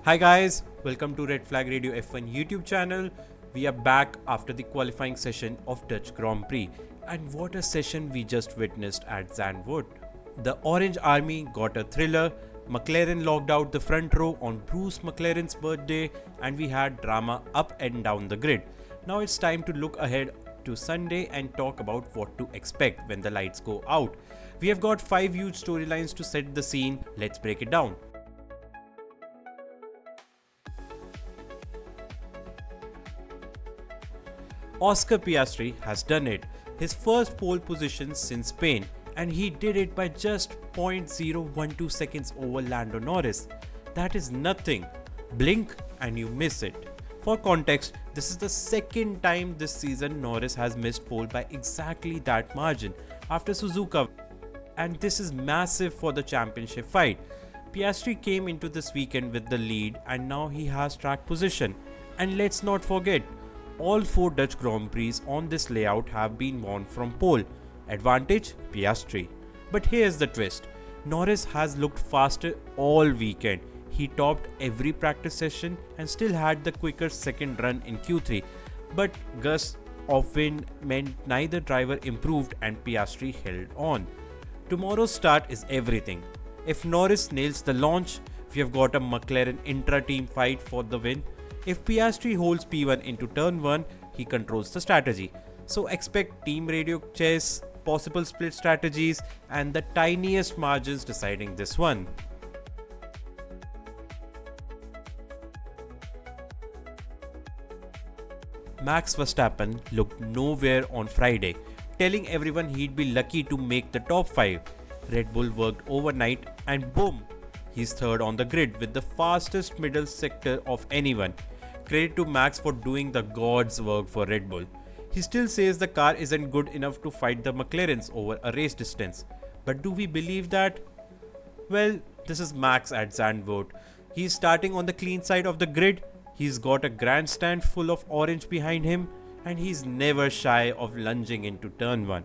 Hi guys, welcome to Red Flag Radio F1 YouTube channel. We are back after the qualifying session of Dutch Grand Prix, and what a session we just witnessed at Zandvoort. The Orange Army got a thriller, McLaren locked out the front row on Bruce McLaren's birthday, and we had drama up and down the grid. Now it's time to look ahead to Sunday and talk about what to expect when the lights go out. We have got 5 huge storylines to set the scene. Let's break it down. Oscar Piastri has done it, his first pole position since Spain, and he did it by just 0.012 seconds over Lando Norris. That is nothing. Blink and you miss it. For context, this is the second time this season Norris has missed pole by exactly that margin after Suzuka, and this is massive for the championship fight. Piastri came into this weekend with the lead and now he has track position. And let's not forget, all 4 Dutch Grand Prix on this layout have been won from pole. Advantage Piastri. But here's the twist. Norris has looked faster all weekend. He topped every practice session and still had the quicker second run in Q3. But gusts of wind meant neither driver improved and Piastri held on. Tomorrow's start is everything. If Norris nails the launch, we have got a McLaren intra-team fight for the win. If Piastri holds P1 into turn 1, he controls the strategy. So expect team radio chess, possible split strategies, and the tiniest margins deciding this one. Max Verstappen looked nowhere on Friday, telling everyone he'd be lucky to make the top 5. Red Bull worked overnight and boom, he's third on the grid with the fastest middle sector of anyone. Credit to Max for doing the God's work for Red Bull. He still says the car isn't good enough to fight the McLarens over a race distance. But do we believe that? Well, this is Max at Zandvoort. He's starting on the clean side of the grid. He's got a grandstand full of orange behind him, and he's never shy of lunging into turn 1.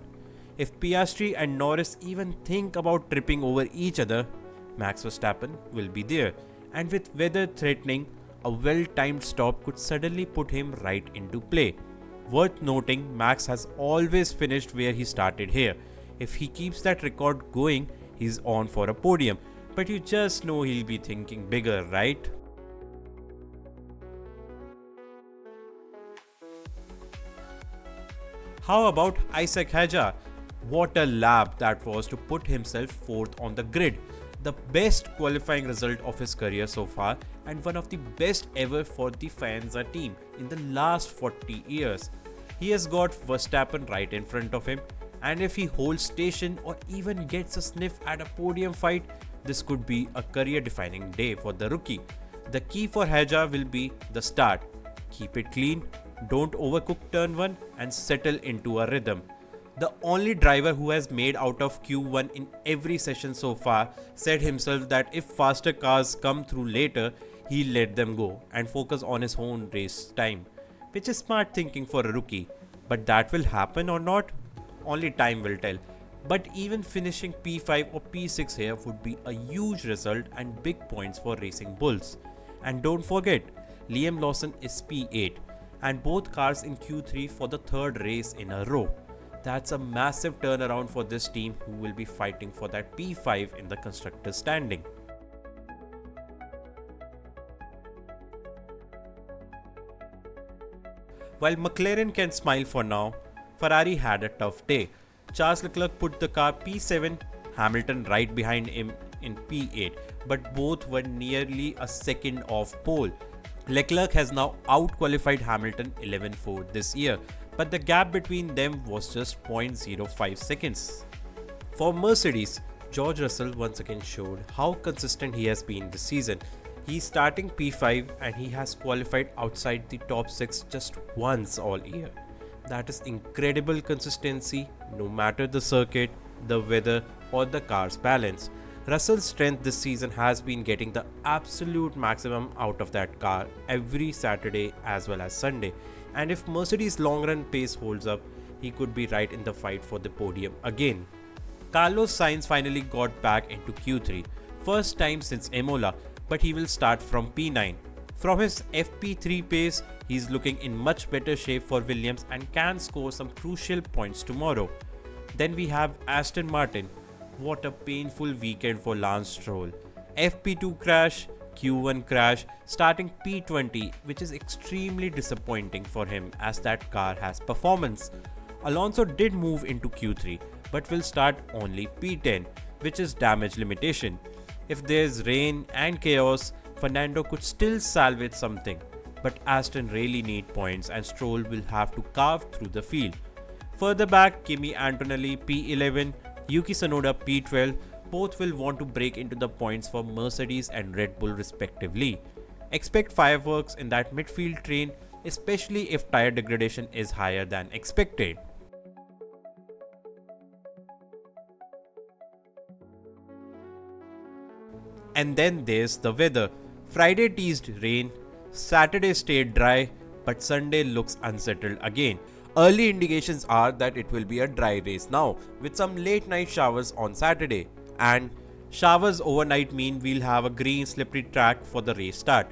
If Piastri and Norris even think about tripping over each other, Max Verstappen will be there. And with weather threatening, a well-timed stop could suddenly put him right into play. Worth noting, Max has always finished where he started here. If he keeps that record going, he's on for a podium. But you just know he'll be thinking bigger, right? How about Isack Hadjar? What a lap that was to put himself 4th on the grid. The best qualifying result of his career so far, and one of the best ever for the Faenza team in the last 40 years. He has got Verstappen right in front of him, and if he holds station or even gets a sniff at a podium fight, this could be a career-defining day for the rookie. The key for Hadjar will be the start. Keep it clean, don't overcook turn 1 and settle into a rhythm. The only driver who has made out of Q1 in every session so far said himself that if faster cars come through later, he'll let them go and focus on his own race time, which is smart thinking for a rookie. But that will happen or not? Only time will tell. But even finishing P5 or P6 here would be a huge result and big points for Racing Bulls. And don't forget, Liam Lawson is P8 and both cars in Q3 for the 3rd race in a row. That's a massive turnaround for this team who will be fighting for that P5 in the constructors standing. While McLaren can smile for now, Ferrari had a tough day. Charles Leclerc put the car P7, Hamilton right behind him in P8, but both were nearly a second off pole. Leclerc has now out-qualified Hamilton 11-4 this year, but the gap between them was just 0.05 seconds. For Mercedes, George Russell once again showed how consistent he has been this season. He's starting P5 and he has qualified outside the top 6 just once all year. That is incredible consistency no matter the circuit, the weather or the car's balance. Russell's strength this season has been getting the absolute maximum out of that car every Saturday as well as Sunday, and if Mercedes' long run pace holds up, he could be right in the fight for the podium again. Carlos Sainz finally got back into Q3. First time since Imola, but he will start from P9. From his FP3 pace, he's looking in much better shape for Williams and can score some crucial points tomorrow. Then we have Aston Martin. What a painful weekend for Lance Stroll. FP2 crash, Q1 crash, starting P20, which is extremely disappointing for him as that car has performance. Alonso did move into Q3, but will start only P10, which is damage limitation. If there's rain and chaos, Fernando could still salvage something, but Aston really need points and Stroll will have to carve through the field. Further back, Kimi Antonelli P11, Yuki Tsunoda P12, both will want to break into the points for Mercedes and Red Bull respectively. Expect fireworks in that midfield train, especially if tyre degradation is higher than expected. And then there's the weather. Friday teased rain, Saturday stayed dry, but Sunday looks unsettled again. Early indications are that it will be a dry race now, with some late night showers on Saturday. And showers overnight mean we'll have a green slippery track for the race start.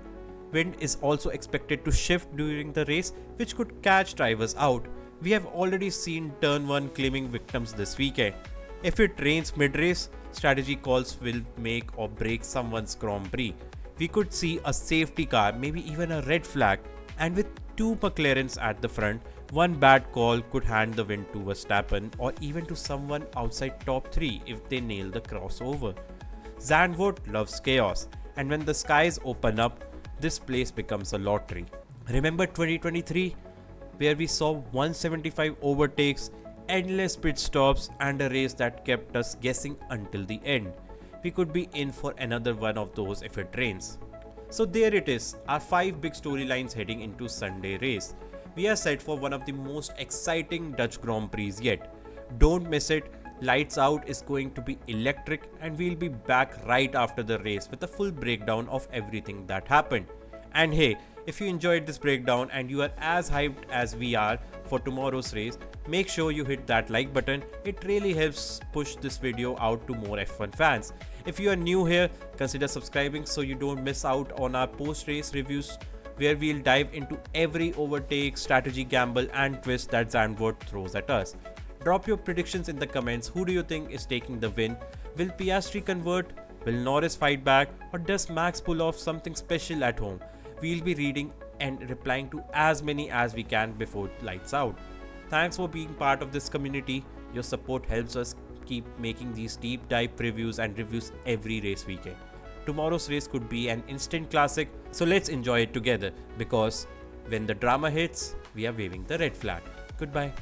Wind is also expected to shift during the race, which could catch drivers out. We have already seen turn 1 claiming victims this weekend. If it rains mid-race, strategy calls will make or break someone's Grand Prix. We could see a safety car, maybe even a red flag, and with 2 McLaren's at the front, one bad call could hand the win to Verstappen or even to someone outside top 3 if they nail the crossover. Zandvoort loves chaos, and when the skies open up, this place becomes a lottery. Remember 2023, where we saw 175 overtakes, endless pit stops, and a race that kept us guessing until the end. We could be in for another one of those if it rains. So there it is, our 5 big storylines heading into Sunday race. We are set for one of the most exciting Dutch Grand Prix yet. Don't miss it. Lights Out is going to be electric, and we'll be back right after the race with a full breakdown of everything that happened. And hey, if you enjoyed this breakdown and you are as hyped as we are for tomorrow's race, make sure you hit that like button. It really helps push this video out to more F1 fans. If you are new here, consider subscribing so you don't miss out on our post-race reviews, where we'll dive into every overtake, strategy, gamble and twist that Zandvoort throws at us. Drop your predictions in the comments. Who do you think is taking the win? Will Piastri convert? Will Norris fight back? Or does Max pull off something special at home? We'll be reading and replying to as many as we can before lights out. Thanks for being part of this community. Your support helps us keep making these deep dive previews and reviews every race weekend. Tomorrow's race could be an instant classic, so let's enjoy it together, because when the drama hits, we are waving the red flag. Goodbye.